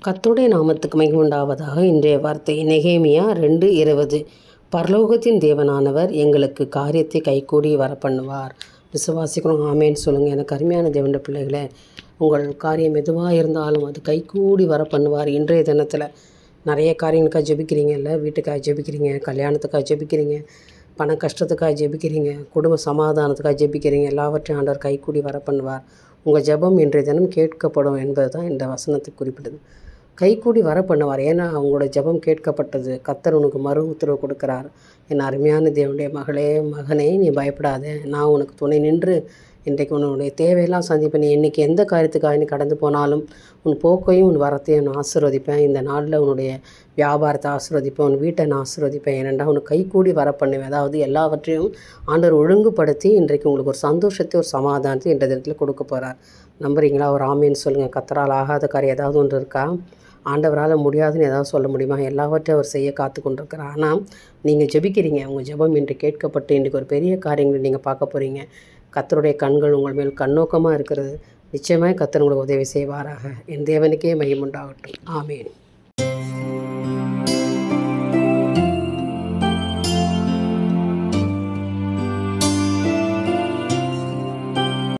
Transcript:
கர்த்தருடைய நாமத்துக்கு மகிமை உண்டாவதாக. இன்றைய வார்த்தை நெகேமியா 2:20. பரலோகத்தின் தேவனானவர் எங்களுக்கு காரியத்தை கைகூடி வரப்பண்ணுவார். விசுவாசிக்கிறோம். ஆமேன்னு சொல்லுங்கள். எனக்கு அருமையான தேவனுடைய பிள்ளைகளே, உங்கள் காரியம் எதுவாக இருந்தாலும் அது கைகூடி வரப்பண்ணுவார். இன்றைய தினத்தில் நிறைய காரியங்களுக்காக ஜெபிக்கிறீங்கல்ல. வீட்டுக்காக ஜெபிக்கிறீங்க, கல்யாணத்துக்காக ஜெபிக்கிறீங்க, பண கஷ்டத்துக்காக ஜெபிக்கிறீங்க, குடும்ப சமாதானத்துக்காக ஜெபிக்கிறீங்க. எல்லாவற்றையும் ஆண்டவர் கைகூடி வரப்பண்ணுவார். உங்கள் ஜெபம் இன்றைய தினம் கேட்கப்படும் என்பது தான் இந்த வசனத்தை குறிப்பிடுது. கைகூடி வர பண்ணுவார். ஏன்னா அவங்களோட ஜெபம் கேட்கப்பட்டது. கர்த்தர் உனக்கு மறு உத்தரவு கொடுக்குறார். என் அருமையான தேவனுடைய மகளே, மகனே, நீ பயப்படாத, நான் உனக்கு துணை நின்று இன்றைக்கு உன்னுடைய தேவையெல்லாம் சந்திப்பேன். நீ இன்றைக்கி எந்த காரியத்துக்காக நீ கடந்து போனாலும் உன் போக்கையும் உன் வரத்தையும் நான் ஆசீர்வதிப்பேன். இந்த நாளில் உன்னுடைய வியாபாரத்தை ஆசீர்வதிப்பேன், உன் வீட்டை நான் ஆசீர்வதிப்பேன். ஏனென்றால் உனக்கு கைகூடி வர பண்ணுவேன். அதாவது எல்லாவற்றையும் ஆண்டவர் ஒழுங்குபடுத்தி இன்றைக்கு உங்களுக்கு ஒரு சந்தோஷத்தை, ஒரு சமாதானத்தை இந்த தினத்தில் கொடுக்க போகிறார். நம்புறீங்களா? ஒரு ஆமேன்னு சொல்லுங்கள். கர்த்தரால் ஆகாத காரியம் ஏதாவது ஒன்று இருக்கா? ஆண்டவரால் முடியாதுன்னு ஏதாவது சொல்ல முடியுமா? எல்லாவற்றையும் அவர் செய்ய காத்து கொண்டிருக்கிறார். ஆனால் நீங்கள் ஜெபிக்கிறீங்க. உங்கள் ஜெபம் இன்று கேட்கப்பட்டு இன்றைக்கு ஒரு பெரிய காரியங்களை நீங்கள் பார்க்க போகிறீங்க. கர்த்தருடைய கண்கள் உங்கள் மேல் கண்ணோக்கமாக இருக்கிறது. நிச்சயமாக கர்த்தர் உங்களுக்கு உதவி செய்வாராக. என் தேவனுக்கே மகிமை உண்டாகட்டும். ஆமேன்.